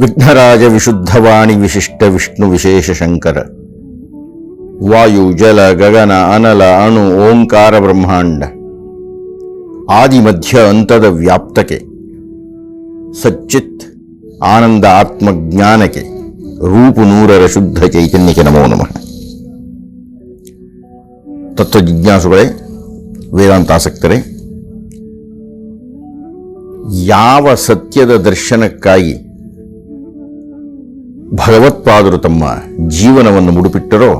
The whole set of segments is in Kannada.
ವಿಘ್ನರಾಜ ವಿಶುದ್ಧವಾಣಿ ವಿಶಿಷ್ಟ ವಿಷ್ಣು ವಿಶೇಷ ಶಂಕರ ವಾಯು ಜಲ ಗಗನ ಅನಲ ಅಣು ಓಂಕಾರ ಬ್ರಹ್ಮಾಂಡ ಆದಿ ಮಧ್ಯ ಅಂತದ ವ್ಯಾಪ್ತಕ್ಕೆ ಸಚ್ಚಿತ್ ಆನಂದ ಆತ್ಮಜ್ಞಾನಕ್ಕೆ ರೂಪು ನೂರರ ಶುದ್ಧ ಚೈತನ್ಯಕ್ಕೆ ನಮೋ ನಮಃ. ತತ್ವಜಿಜ್ಞಾಸುಗಳೇ, ವೇದಾಂತಾಸಕ್ತರೇ, ಯಾವ ಸತ್ಯದ ದರ್ಶನಕ್ಕಾಗಿ ಭಗವತ್ಪಾದರು ತಮ್ಮ ಜೀವನವನ್ನು ಮುಡುಪಿಟ್ಟರೋ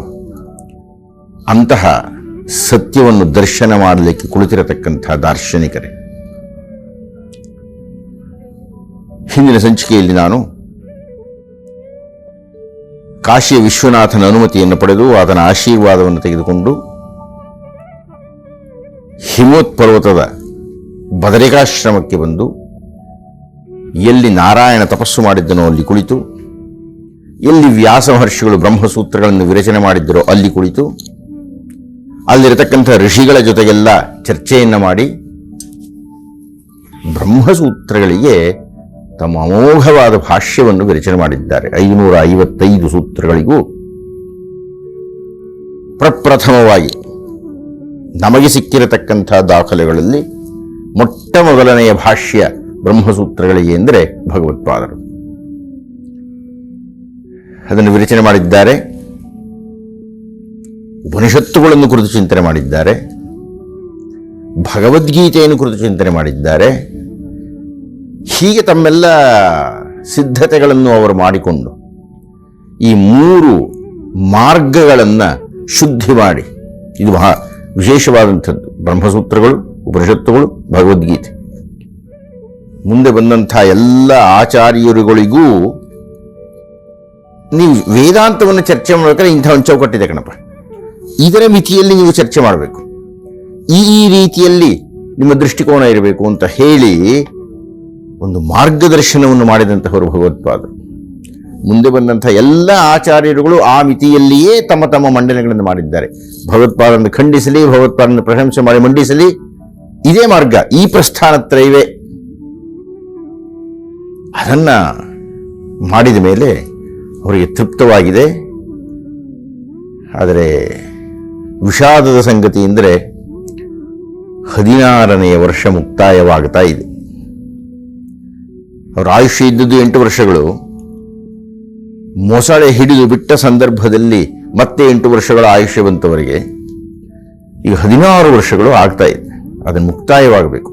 ಅಂತಹ ಸತ್ಯವನ್ನು ದರ್ಶನ ಮಾಡಲಿಕ್ಕೆ ಕುಳಿತಿರತಕ್ಕಂತಹ ದಾರ್ಶನಿಕರೇ. ಹಿಂದಿನ ಸಂಚಿಕೆಯಲ್ಲಿ ನಾನು ಕಾಶಿಯ ವಿಶ್ವನಾಥನ ಅನುಮತಿಯನ್ನು ಪಡೆದು ಆತನ ಆಶೀರ್ವಾದವನ್ನು ತೆಗೆದುಕೊಂಡು ಹಿಮೋತ್ಪರ್ವತದ ಬದರಿಕಾಶ್ರಮಕ್ಕೆ ಬಂದು ಎಲ್ಲಿ ನಾರಾಯಣ ತಪಸ್ಸು ಮಾಡಿದ್ದನೋ ಅಲ್ಲಿ ಕುಳಿತು, ಎಲ್ಲಿ ವ್ಯಾಸ ಮಹರ್ಷಿಗಳು ಬ್ರಹ್ಮಸೂತ್ರಗಳನ್ನು ವಿರಚನೆ ಮಾಡಿದ್ದರೋ ಅಲ್ಲಿ ಕುಳಿತು, ಅಲ್ಲಿರತಕ್ಕಂಥ ಋಷಿಗಳ ಜೊತೆಗೆಲ್ಲ ಚರ್ಚೆಯನ್ನು ಮಾಡಿ ಬ್ರಹ್ಮಸೂತ್ರಗಳಿಗೆ ತಮ್ಮ ಅಮೋಘವಾದ ಭಾಷ್ಯವನ್ನು ವಿರಚನೆ ಮಾಡಿದ್ದಾರೆ. 555 ಸೂತ್ರಗಳಿಗೂ ಪ್ರಪ್ರಥಮವಾಗಿ ನಮಗೆ ಸಿಕ್ಕಿರತಕ್ಕಂಥ ದಾಖಲೆಗಳಲ್ಲಿ ಮೊಟ್ಟ ಮೊದಲನೆಯ ಭಾಷ್ಯ ಬ್ರಹ್ಮಸೂತ್ರಗಳಿಗೆ ಎಂದರೆ ಭಗವತ್ಪಾದರು ಅದನ್ನು ವಿರಚನೆ ಮಾಡಿದ್ದಾರೆ. ಉಪನಿಷತ್ತುಗಳನ್ನು ಕುರಿತು ಚಿಂತನೆ ಮಾಡಿದ್ದಾರೆ, ಭಗವದ್ಗೀತೆಯನ್ನು ಕುರಿತು ಚಿಂತನೆ ಮಾಡಿದ್ದಾರೆ. ಹೀಗೆ ತಮ್ಮೆಲ್ಲ ಸಿದ್ಧತೆಗಳನ್ನು ಅವರು ಮಾಡಿಕೊಂಡು ಈ 3 ಮಾರ್ಗಗಳನ್ನು ಶುದ್ಧಿ ಮಾಡಿ, ಇದು ಮಹಾ ವಿಶೇಷವಾದಂಥದ್ದು, ಬ್ರಹ್ಮಸೂತ್ರಗಳು, ಉಪನಿಷತ್ತುಗಳು, ಭಗವದ್ಗೀತೆ. ಮುಂದೆ ಬಂದಂಥ ಎಲ್ಲ ಆಚಾರ್ಯರುಗಳಿಗೂ ನೀವು ವೇದಾಂತವನ್ನು ಚರ್ಚೆ ಮಾಡಬೇಕಾದ್ರೆ ಇಂಥ ಒಂದು ಚೌಕಟ್ಟಿದೆ ಕಣಪ್ಪ, ಇದರ ಮಿತಿಯಲ್ಲಿ ನೀವು ಚರ್ಚೆ ಮಾಡಬೇಕು, ಈ ರೀತಿಯಲ್ಲಿ ನಿಮ್ಮ ದೃಷ್ಟಿಕೋನ ಇರಬೇಕು ಅಂತ ಹೇಳಿ ಒಂದು ಮಾರ್ಗದರ್ಶನವನ್ನು ಮಾಡಿದಂಥವರು ಭಗವತ್ಪಾದರು. ಮುಂದೆ ಬಂದಂಥ ಎಲ್ಲ ಆಚಾರ್ಯರುಗಳು ಆ ಮಿತಿಯಲ್ಲಿಯೇ ತಮ್ಮ ತಮ್ಮ ಮಂಡನೆಗಳನ್ನು ಮಾಡಿದ್ದಾರೆ. ಭಗವತ್ಪಾದರನ್ನು ಖಂಡಿಸಲಿ, ಭಗವತ್ಪಾದರನ್ನು ಪ್ರಶಂಸೆ ಮಾಡಿ ಮಂಡಿಸಲಿ, ಇದೇ ಮಾರ್ಗ, ಈ ಪ್ರಸ್ಥಾನತ್ರಯವೇ. ಅದನ್ನ ಮಾಡಿದ ಮೇಲೆ ಅವರಿಗೆ ತೃಪ್ತವಾಗಿದೆ. ಆದರೆ ವಿಷಾದದ ಸಂಗತಿ ಎಂದರೆ 16ನೆಯ ವರ್ಷ ಮುಕ್ತಾಯವಾಗ್ತಾ ಇದೆ. ಅವರ ಆಯುಷ್ಯ ಇದ್ದದ್ದು 8 ವರ್ಷಗಳು. ಮೊಸಳೆ ಹಿಡಿದು ಬಿಟ್ಟ ಸಂದರ್ಭದಲ್ಲಿ ಮತ್ತೆ 8 ವರ್ಷಗಳ ಆಯುಷ್ಯ ಬಂತವರಿಗೆ. ಈಗ 16 ವರ್ಷಗಳು ಆಗ್ತಾ ಇದೆ, ಅದನ್ನು ಮುಕ್ತಾಯವಾಗಬೇಕು.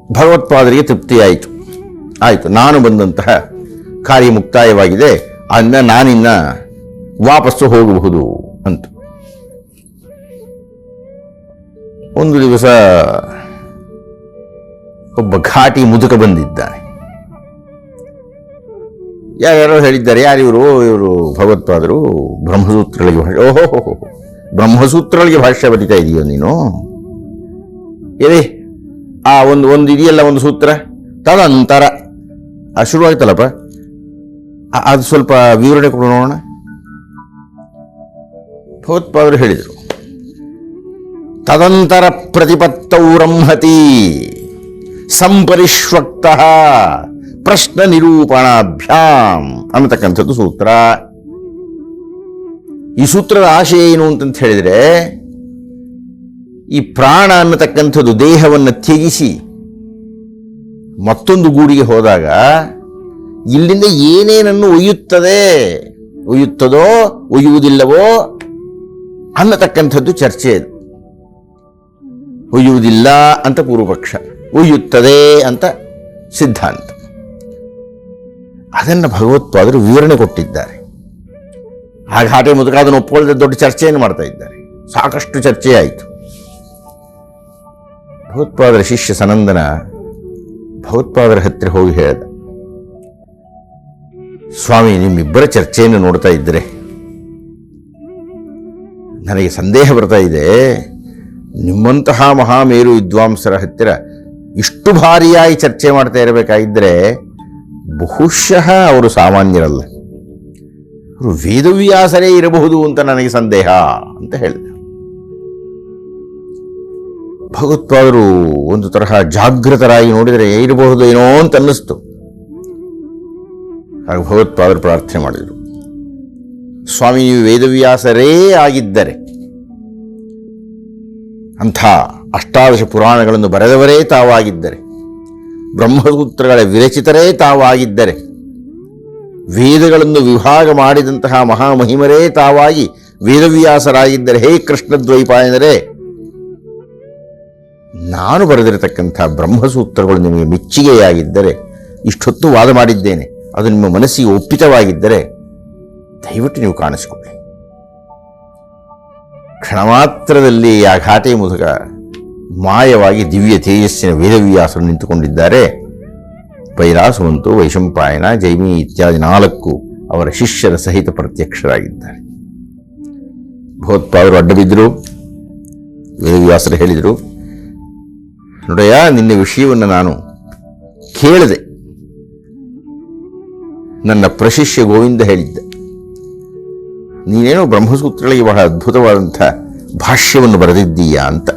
ಭಗವತ್ಪಾದರಿಗೆ ತೃಪ್ತಿಯಾಯಿತು. ಆಯಿತು, ನಾನು ಬಂದಂತಹ ಕಾರ್ಯ ಮುಕ್ತಾಯವಾಗಿದೆ, ಅದನ್ನ ನಾನಿನ್ನ ವಾಪಸ್ಸು ಹೋಗಬಹುದು ಅಂತ. ಒಂದು ದಿವಸ ಒಬ್ಬ ಘಾಟಿ ಮುದುಕ ಬಂದಿದ್ದಾನೆ. ಯಾರ್ಯಾರೋ ಹೇಳಿದ್ದಾರೆ, ಯಾರಿವರು? ಇವರು ಭಗವತ್ಪಾದರು ಬ್ರಹ್ಮಸೂತ್ರಗಳಿಗೆ ಭಾಷೆ. ಓಹೋ, ಬ್ರಹ್ಮಸೂತ್ರಗಳಿಗೆ ಭಾಷ್ಯ ಬರೀತಾ ಇದೆಯೋ ನೀನು? ಏನೇ ಆ ಒಂದು ಇದೆಯಲ್ಲ, ಒಂದು ಸೂತ್ರ ತದನಂತರ ಶುರುವಾಯ್ತಲ್ಲಪ್ಪ, ಅದು ಸ್ವಲ್ಪ ವಿವರಣೆ ಕೊಡು ನೋಡೋಣ. ಭಗವತ್ಪಾದರು ಹೇಳಿದರು, ತದಂತರ ಪ್ರತಿಪತ್ತೌ ರಂಹತಿ ಸಂಪರಿಷ್ವಕ್ತಃ ಪ್ರಶ್ನ ನಿರೂಪಣಾಭ್ಯಾಂ ಅನ್ನತಕ್ಕಂಥದ್ದು ಸೂತ್ರ. ಈ ಸೂತ್ರದ ಆಶಯ ಏನು ಅಂತಂತ ಹೇಳಿದರೆ, ಈ ಪ್ರಾಣ ಅನ್ನತಕ್ಕಂಥದ್ದು ದೇಹವನ್ನು ತ್ಯಜಿಸಿ ಮತ್ತೊಂದು ಗೂಡಿಗೆ ಹೋದಾಗ ಇಲ್ಲಿಂದ ಏನೇನನ್ನು ಒಯ್ಯುತ್ತದೋ ಒಯ್ಯುವುದಿಲ್ಲವೋ ಅನ್ನತಕ್ಕಂಥದ್ದು ಚರ್ಚೆ. ಇದು ಒಯ್ಯುವುದಿಲ್ಲ ಅಂತ ಪೂರ್ವಪಕ್ಷ, ಒಯ್ಯುತ್ತದೆ ಅಂತ ಸಿದ್ಧಾಂತ. ಅದನ್ನು ಭಗವತ್ಪಾದರು ವಿವರಣೆ ಕೊಟ್ಟಿದ್ದಾರೆ. ಆ ಘಾಟೆ ಮುದುಕ ಅದನ್ನು ಒಪ್ಪಿಕೊಳ್ಳದೆ ದೊಡ್ಡ ಚರ್ಚೆಯನ್ನು ಮಾಡ್ತಾ ಇದ್ದಾರೆ. ಸಾಕಷ್ಟು ಚರ್ಚೆ ಆಯಿತು. ಭಗವತ್ಪಾದರ ಶಿಷ್ಯ ಸನಂದನ ಭಗವತ್ಪಾದರ ಹತ್ತಿರ ಹೋಗಿ ಹೇಳಿದ, ಸ್ವಾಮಿ, ನಿಮ್ಮಿಬ್ಬರ ಚರ್ಚೆಯನ್ನು ನೋಡ್ತಾ ಇದ್ದರೆ ನನಗೆ ಸಂದೇಹ ಬರ್ತಾ ಇದೆ. ನಿಮ್ಮಂತಹ ಮಹಾಮೇರು ವಿದ್ವಾಂಸರ ಹತ್ತಿರ ಇಷ್ಟು ಭಾರಿಯಾಗಿ ಚರ್ಚೆ ಮಾಡ್ತಾ ಇರಬೇಕಾಗಿದ್ದರೆ ಬಹುಶಃ ಅವರು ಸಾಮಾನ್ಯರಲ್ಲ, ಅವರು ವೇದವ್ಯಾಸರೇ ಇರಬಹುದು ಅಂತ ನನಗೆ ಸಂದೇಹ ಅಂತ ಹೇಳಿದ. ಭಗವತ್ಪಾದರು ಒಂದು ತರಹ ಜಾಗೃತರಾಗಿ ನೋಡಿದರೆ ಇರಬಹುದೇನೋ ಅಂತ ಅನ್ನಿಸ್ತು. ಆಗ ಭಗವತ್ಪಾದರು ಪ್ರಾರ್ಥನೆ ಮಾಡಿದರು, ಸ್ವಾಮಿ ನೀವು ವೇದವ್ಯಾಸರೇ ಆಗಿದ್ದರೆ, ಅಂಥ ಅಷ್ಟಾದಶ ಪುರಾಣಗಳನ್ನು ಬರೆದವರೇ ತಾವಾಗಿದ್ದರೆ, ಬ್ರಹ್ಮಸೂತ್ರಗಳ ವಿರಚಿತರೇ ತಾವಾಗಿದ್ದರೆ, ವೇದಗಳನ್ನು ವಿಭಾಗ ಮಾಡಿದಂತಹ ಮಹಾಮಹಿಮರೇ ತಾವಾಗಿ ವೇದವ್ಯಾಸರಾಗಿದ್ದರೆ, ಹೇ ಕೃಷ್ಣದ್ವೈಪಾಯನರೇ, ನಾನು ಬರೆದಿರತಕ್ಕಂಥ ಬ್ರಹ್ಮಸೂತ್ರಗಳು ನಿಮಗೆ ಮೆಚ್ಚುಗೆಯಾಗಿದ್ದರೆ, ಇಷ್ಟೊತ್ತು ವಾದ ಮಾಡಿದ್ದೇನೆ, ಅದು ನಿಮ್ಮ ಮನಸ್ಸಿಗೆ ಒಪ್ಪಿತವಾಗಿದ್ದರೆ ದಯವಿಟ್ಟು ನೀವು ಕಾಣಿಸಿಕೊಳ್ಳಿ. ಕ್ಷಣ ಮಾತ್ರದಲ್ಲಿ ಆ ಘಾಟೆ ಮುದುಕ ಮಾಯವಾಗಿ ದಿವ್ಯ ತೇಜಸ್ಸಿನ ವೇದವ್ಯಾಸರು ನಿಂತುಕೊಂಡಿದ್ದಾರೆ. ಕೈಲಾಸವಂತು, ವೈಶಂಪಾಯನ, ಜೈಮಿ ಇತ್ಯಾದಿ 4 ಅವರ ಶಿಷ್ಯರ ಸಹಿತ ಪ್ರತ್ಯಕ್ಷರಾಗಿದ್ದಾರೆ. ಭಗವತ್ಪಾದರು ಅಡ್ಡ ಬಿದ್ದರು. ವೇದವ್ಯಾಸರು ಹೇಳಿದರು, ನೋಡಯ್ಯ, ನಿನ್ನ ವಿಷಯವನ್ನು ನಾನು ಕೇಳಿದೆ, ನನ್ನ ಪ್ರಶಿಷ್ಯ ಗೋವಿಂದ ಹೇಳಿದ್ದ, ನೀನೇನೋ ಬ್ರಹ್ಮಸೂತ್ರಗಳಿಗೆ ಬಹಳ ಅದ್ಭುತವಾದಂಥ ಭಾಷ್ಯವನ್ನು ಬರೆದಿದ್ದೀಯಾ ಅಂತ.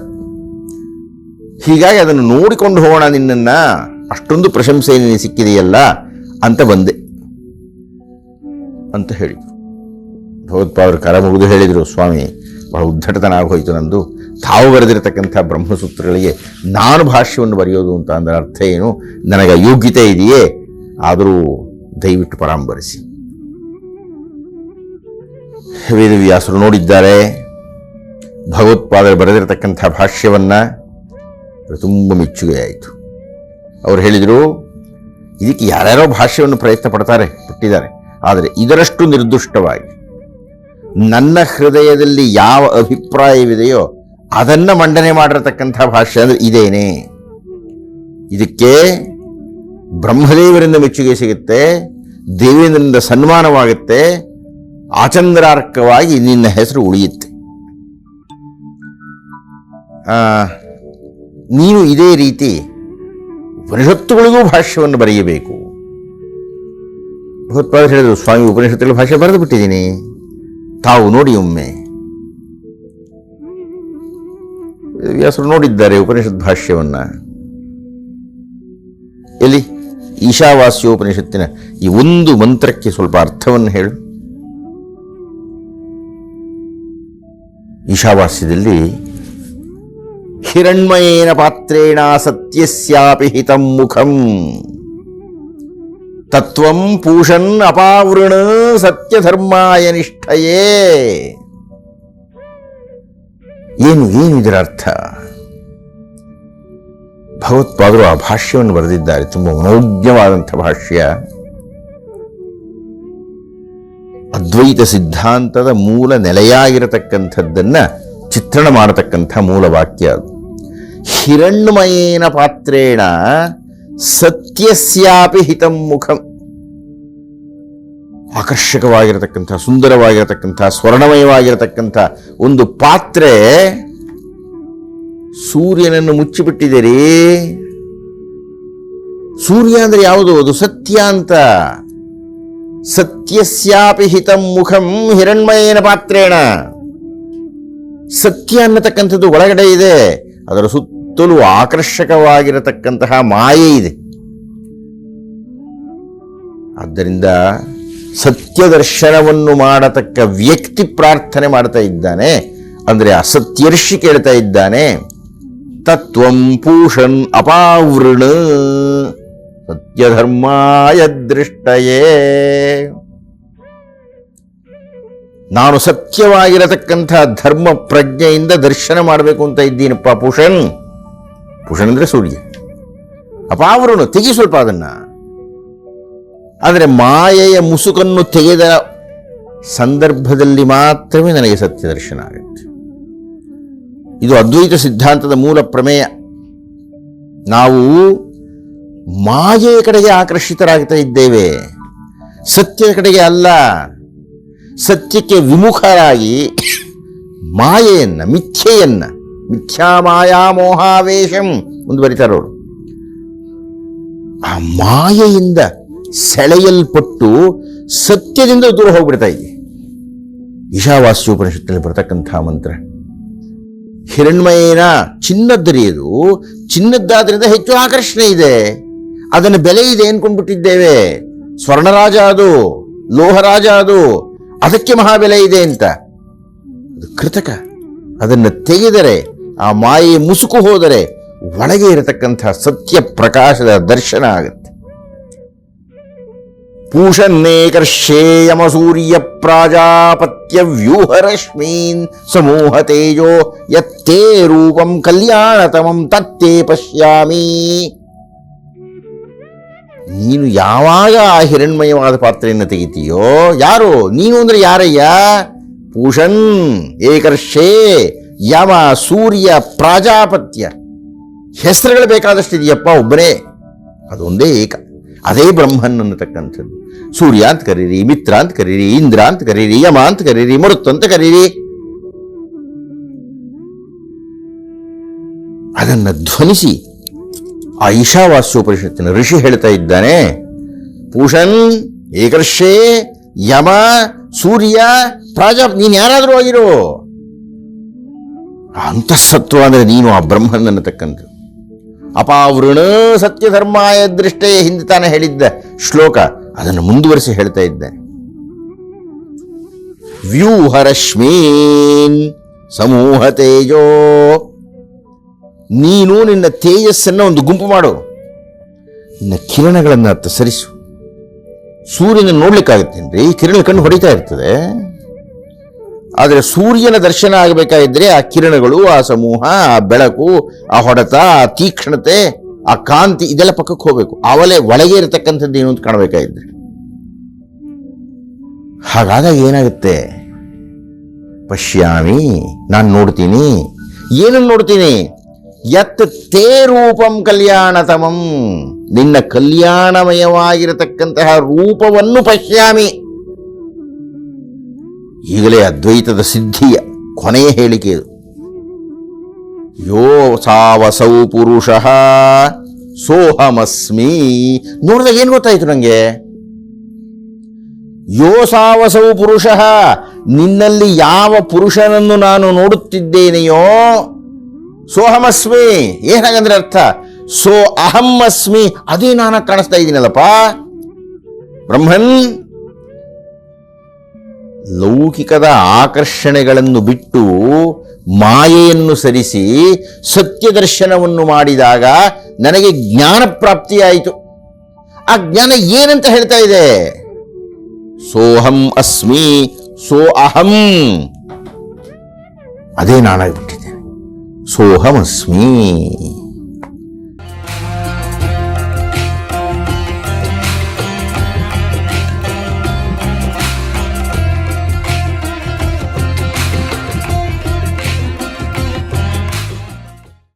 ಹೀಗಾಗಿ ಅದನ್ನು ನೋಡಿಕೊಂಡು ಹೋಗೋಣ, ನಿನ್ನನ್ನು ಅಷ್ಟೊಂದು ಪ್ರಶಂಸೆ ನಿನಗೆ ಸಿಕ್ಕಿದೆಯಲ್ಲ ಅಂತ ಬಂದೆ ಅಂತ ಹೇಳಿದರು. ಭಗವತ್ಪಾದರು ಕರ ಮುಗಿದು ಹೇಳಿದರು, ಸ್ವಾಮಿ ಬಹಳ ಉದ್ಧಟತನ ಆಗೋಯ್ತು ನಂದು, ತಾವು ಬರೆದಿರತಕ್ಕಂಥ ಬ್ರಹ್ಮಸೂತ್ರಗಳಿಗೆ ನಾನು ಭಾಷ್ಯವನ್ನು ಬರೆಯೋದು ಅಂತ ಅಂದರೆ ಅರ್ಥ ಏನು? ನನಗೆ ಯೋಗ್ಯತೆ ಇದೆಯೇ? ಆದರೂ ದಯವಿಟ್ಟು ಪರಾಂಬರಿಸಿ. ವೇದವ್ಯಾಸರು ನೋಡಿದ್ದಾರೆ ಭಗವತ್ಪಾದರು ಬರೆದಿರತಕ್ಕಂಥ ಭಾಷ್ಯವನ್ನು, ತುಂಬ ಮೆಚ್ಚುಗೆಯಾಯಿತು. ಅವರು ಹೇಳಿದರು, ಇದಕ್ಕೆ ಯಾರ್ಯಾರೋ ಭಾಷ್ಯವನ್ನು ಪಟ್ಟಿದ್ದಾರೆ, ಆದರೆ ಇದರಷ್ಟು ನಿರ್ದುಷ್ಟವಾಗಿ ನನ್ನ ಹೃದಯದಲ್ಲಿ ಯಾವ ಅಭಿಪ್ರಾಯವಿದೆಯೋ ಅದನ್ನು ಮಂಡನೆ ಮಾಡಿರತಕ್ಕಂಥ ಭಾಷ್ಯ ಅಂದರೆ ಇದೇನೆ. ಇದಕ್ಕೆ ಬ್ರಹ್ಮದೇವರಿಂದ ಮೆಚ್ಚುಗೆ ಸಿಗುತ್ತೆ, ದೇವೇಂದ್ರನಿಂದ ಸನ್ಮಾನವಾಗುತ್ತೆ, ಆಚಂದ್ರಾರ್ಕವಾಗಿ ನಿನ್ನ ಹೆಸರು ಉಳಿಯುತ್ತೆ. ನೀನು ಇದೇ ರೀತಿ ಉಪನಿಷತ್ತುಗಳಿಗೂ ಭಾಷ್ಯವನ್ನು ಬರೆಯಬೇಕು. ಭಗವತ್ಪಾದರು ಹೇಳಿದರು, ಸ್ವಾಮಿ ಉಪನಿಷತ್ತುಗಳ ಭಾಷೆ ಬರೆದು ಬಿಟ್ಟಿದ್ದೀನಿ, ತಾವು ನೋಡಿ ಒಮ್ಮೆ. ವ್ಯಾಸರು ನೋಡಿದ್ದಾರೆ ಉಪನಿಷತ್ ಭಾಷ್ಯವನ್ನು. ಎಲ್ಲಿ ಈಶಾವಾಸ್ಯೋಪನಿಷತ್ತಿನ ಈ ಒಂದು ಮಂತ್ರಕ್ಕೆ ಸ್ವಲ್ಪ ಅರ್ಥವನ್ನು ಹೇಳು. ಈಶಾವಾಸ್ಯದಲ್ಲಿ ಹಿರಣ್ಮಯೇನ ಪಾತ್ರೇಣ ಸತ್ಯಸ್ಯಾಪಿ ಹಿತಂ ಮುಖಂ ತತ್ವಂ ಪೂಷನ್ ಅಪಾವೃಣ ಸತ್ಯಧರ್ಮಾಯ ನಿಷ್ಠಯೇ. ಏನು ಇದರ ಅರ್ಥ? ಭಗವತ್ಪಾದರು ಆ ಭಾಷ್ಯವನ್ನು ಬರೆದಿದ್ದಾರೆ, ತುಂಬ ಮನೋಜ್ಞವಾದಂಥ ಭಾಷ್ಯ. ಅದ್ವೈತ ಸಿದ್ಧಾಂತದ ಮೂಲ ನೆಲೆಯಾಗಿರತಕ್ಕಂಥದ್ದನ್ನ ಚಿತ್ರಣ ಮಾಡತಕ್ಕಂಥ ಮೂಲ ವಾಕ್ಯ ಅದು. ಹಿರಣ್ಮಯೇನ ಪಾತ್ರೇಣ ಸತ್ಯಸ್ಯಾಪಿ ಹಿತಂ ಮುಖಂ. ಆಕರ್ಷಕವಾಗಿರತಕ್ಕಂಥ, ಸುಂದರವಾಗಿರತಕ್ಕಂಥ, ಸ್ವರ್ಣಮಯವಾಗಿರತಕ್ಕಂಥ ಒಂದು ಪಾತ್ರೆ ಸೂರ್ಯನನ್ನು ಮುಚ್ಚಿಬಿಟ್ಟಿದ್ದೀರಿ. ಸೂರ್ಯ ಅಂದ್ರೆ ಯಾವುದು? ಅದು ಸತ್ಯ ಅಂತ. ಸತ್ಯಸ್ಯಾಪಿ ಹಿತಂ ಮುಖಂ ಹಿರಣ್ಮಯೇನ ಪಾತ್ರೇಣ. ಸತ್ಯ ಅನ್ನತಕ್ಕಂಥದ್ದು ಒಳಗಡೆ ಇದೆ, ಅದರ ಸುತ್ತಲೂ ಆಕರ್ಷಕವಾಗಿರತಕ್ಕಂತಹ ಮಾಯೆ ಇದೆ. ಆದ್ದರಿಂದ ಸತ್ಯ ದರ್ಶನವನ್ನು ಮಾಡತಕ್ಕ ವ್ಯಕ್ತಿ ಪ್ರಾರ್ಥನೆ ಮಾಡ್ತಾ ಇದ್ದಾನೆ, ಅಂದರೆ ಆ ಸತ್ಯರ್ಷಿ ಕೇಳ್ತಾ ಇದ್ದಾನೆ, ತತ್ವಂ ಪೂಷನ್ ಅಪಾವೃಣ ಸತ್ಯಧರ್ಮಾಯ ದೃಷ್ಟಯೇ. ನಾನು ಸತ್ಯವಾಗಿರತಕ್ಕಂಥ ಧರ್ಮ ಪ್ರಜ್ಞೆಯಿಂದ ದರ್ಶನ ಮಾಡಬೇಕು ಅಂತ ಇದ್ದೀನಪ್ಪ. ಪೂಷಣ್ ಅಂದ್ರೆ ಸೂರ್ಯ. ಅಪಾವೃಣ ತೆಗಿ ಸ್ವಲ್ಪ ಅದನ್ನ. ಆದರೆ ಮಾಯೆಯ ಮುಸುಕನ್ನು ತೆಗೆದ ಸಂದರ್ಭದಲ್ಲಿ ಮಾತ್ರವೇ ನನಗೆ ಸತ್ಯ ದರ್ಶನ ಆಗುತ್ತೆ. ಇದು ಅದ್ವೈತ ಸಿದ್ಧಾಂತದ ಮೂಲ ಪ್ರಮೇಯ. ನಾವು ಮಾಯೆಯ ಕಡೆಗೆ ಆಕರ್ಷಿತರಾಗ್ತಾ ಇದ್ದೇವೆ, ಸತ್ಯದ ಕಡೆಗೆ ಅಲ್ಲ. ಸತ್ಯಕ್ಕೆ ವಿಮುಖರಾಗಿ ಮಾಯೆಯನ್ನ, ಮಿಥ್ಯೆಯನ್ನ, ಮಿಥ್ಯಾ ಮಾಯಾ ಮೋಹಾವೇಶಂ ಮುಂದುವರಿತಾರೋರು, ಆ ಮಾಯೆಯಿಂದ ಸೆಳೆಯಲ್ಪಟ್ಟು ಸತ್ಯದಿಂದ ದೂರ ಹೋಗ್ಬಿಡ್ತಾ ಇದೆ. ಈಶಾವಾಸ್ಯೋಪನಿಷತ್ತಿನಲ್ಲಿ ಬರತಕ್ಕಂಥ ಮಂತ್ರ. ಹಿರಣ್ಮಯೇನ ಚಿನ್ನದ್ದರಿಯದು, ಚಿನ್ನದ್ದಾದ್ರಿಂದ ಹೆಚ್ಚು ಆಕರ್ಷಣೆ ಇದೆ, ಅದನ್ನು ಬೆಲೆ ಇದೆ ಅನ್ಕೊಂಡ್ಬಿಟ್ಟಿದ್ದೇವೆ. ಸ್ವರ್ಣರಾಜ ಅದು, ಲೋಹರಾಜ ಅದು, ಅದಕ್ಕೆ ಮಹಾಬೆಲೆ ಇದೆ ಅಂತ. ಅದು ಕೃತಕ. ಅದನ್ನು ತೆಗೆದರೆ, ಆ ಮಾಯೆ ಮುಸುಕು ಹೋದರೆ ಒಳಗೆ ಇರತಕ್ಕಂಥ ಸತ್ಯ ಪ್ರಕಾಶದ ದರ್ಶನ ಆಗುತ್ತೆ. ಪೂಷನ್ನೇಕರ್ಷೇ ಯಮ ಸೂರ್ಯ ಪ್ರಾಜಾಪತ್ಯ ವ್ಯೂಹರಶ್ಮೀನ್ ಸಮೂಹ ತೇಜೋ ಯತ್ತೇ ರೂಪಂ ಕಲ್ಯಾಣತಮಂ ತತ್ತೇ ಪಶ್ಯಾಮಿ. ನೀನು ಯಾವಾಗ ಆ ಹಿರಣ್ಮಯವಾದ ಪಾತ್ರೆಯನ್ನು ತೆಗಿತೀಯೋ, ಯಾರು ನೀನು ಅಂದ್ರೆ ಯಾರಯ್ಯ? ಪೂಷನ್ ಏಕರ್ಷೇ ಯಮ ಸೂರ್ಯ ಪ್ರಾಜಾಪತ್ಯ, ಹೆಸರುಗಳು ಬೇಕಾದಷ್ಟಿದೆಯಪ್ಪ, ಒಬ್ಬನೇ, ಅದೊಂದೇ ಏಕ, ಅದೇ ಬ್ರಹ್ಮನ್ ಅನ್ನತಕ್ಕಂಥದ್ದು. ಸೂರ್ಯ ಅಂತ ಕರೀರಿ, ಮಿತ್ರ ಅಂತ ಕರೀರಿ, ಇಂದ್ರ ಅಂತ ಕರೀರಿ, ಯಮ ಅಂತ ಕರೀರಿ, ಮರುತ್ ಅಂತ ಕರೀರಿ. ಅದನ್ನ ಧ್ವನಿಸಿ ಆ ಈಶಾವಾಸ್ಯೋಪನಿಷತ್ತಿನ ಋಷಿ ಹೇಳ್ತಾ ಇದ್ದಾನೆ, ಪೂಷನ್ ಏಕರ್ಷೇ ಯಮ ಸೂರ್ಯ ಪ್ರಾಜಾಪ್, ನೀನ್ ಯಾರಾದರೂ ಆಗಿರೋ. ಅಂತಃಸತ್ವ ಅಂದ್ರೆ ನೀನು ಆ ಬ್ರಹ್ಮನ್ ಅನ್ನತಕ್ಕಂಥದ್ದು. ಅಪಾವೃಣ ಸತ್ಯ ಧರ್ಮಾಯ ದೃಷ್ಟೇ, ಹಿಂದೆ ತಾನೇ ಹೇಳಿದ್ದ ಶ್ಲೋಕ, ಅದನ್ನು ಮುಂದುವರಿಸಿ ಹೇಳ್ತಾ ಇದ್ದಾನೆ. ವ್ಯೂಹರಶ್ಮೀನ್ ಸಮೂಹ ತೇಜೋ, ನೀನು ನಿನ್ನ ತೇಜಸ್ಸನ್ನು ಒಂದು ಗುಂಪು ಮಾಡು, ನಿನ್ನ ಕಿರಣಗಳನ್ನು ಅತ್ತ ಸರಿಸು. ಸೂರ್ಯನ ನೋಡ್ಲಿಕ್ಕಾಗುತ್ತೇನ್ರಿ? ಕಿರಣ ಕಣ್ಣು ಹೊಡಿತಾ ಇರ್ತದೆ. ಆದರೆ ಸೂರ್ಯನ ದರ್ಶನ ಆಗಬೇಕಾಗಿದ್ರೆ ಆ ಕಿರಣಗಳು, ಆ ಸಮೂಹ, ಆ ಬೆಳಕು, ಆ ಹೊಡೆತ, ಆ ತೀಕ್ಷ್ಣತೆ, ಆ ಕಾಂತಿ, ಇದೆಲ್ಲ ಪಕ್ಕಕ್ಕೆ ಹೋಗ್ಬೇಕು. ಅವಲೇ ಒಳಗೆ ಇರತಕ್ಕಂಥದ್ದು ಏನು ಅಂತ ಕಾಣಬೇಕಾಗಿದ್ರೆ. ಹಾಗಾದಾಗ ಏನಾಗುತ್ತೆ? ಪಶ್ಯಾಮಿ, ನಾನು ನೋಡ್ತೀನಿ. ಏನನ್ನು ನೋಡ್ತೀನಿ? ಯತ್ ತೇ ರೂಪಂ ಕಲ್ಯಾಣತಮಂ, ನಿನ್ನ ಕಲ್ಯಾಣಮಯವಾಗಿರತಕ್ಕಂತಹ ರೂಪವನ್ನು ಪಶ್ಯಾಮಿ. ಈಗಲೇ ಅದ್ವೈತದ ಸಿದ್ಧಿಯ ಕೊನೆಯ ಹೇಳಿಕೆ ಇದು. ಯೋ ಸಾವಸೌ ಪುರುಷಃ ಸೋಹಮಸ್ಮಿ. ನೋಡಿದಾಗ ಏನು ಗೊತ್ತಾಯ್ತು ನನಗೆ? ಯೋ ಸಾವಸೌ ಪುರುಷಃ, ನಿನ್ನಲ್ಲಿ ಯಾವ ಪುರುಷನನ್ನು ನಾನು ನೋಡುತ್ತಿದ್ದೇನೆಯೋ, ಸೋಹಮಸ್ಮಿ. ಏನಾಗಂದ್ರೆ ಅರ್ಥ, ಸೋ ಅಹಂ ಅಸ್ಮಿ, ಅದೇ ನಾನು ಕಾಣಿಸ್ತಾ ಇದ್ದೀನಲ್ಲಪ್ಪ. ಬ್ರಹ್ಮನ್ ಲೌಕಿಕದ ಆಕರ್ಷಣೆಗಳನ್ನು ಬಿಟ್ಟು ಮಾಯೆಯನ್ನು ಸರಿಸಿ ಸತ್ಯ ದರ್ಶನವನ್ನು ಮಾಡಿದಾಗ ನನಗೆ ಜ್ಞಾನ ಪ್ರಾಪ್ತಿಯಾಯಿತು. ಆ ಜ್ಞಾನ ಏನಂತ ಹೇಳ್ತಾ ಇದೆ? ಸೋಹಂ ಅಸ್ಮಿ, ಸೋ ಅಹಂ, ಅದೇ ನಾನಾಗ್ಬಿಟ್ಟಿದ್ದೇನೆ. ಸೋಹಂ ಅಸ್ಮಿ.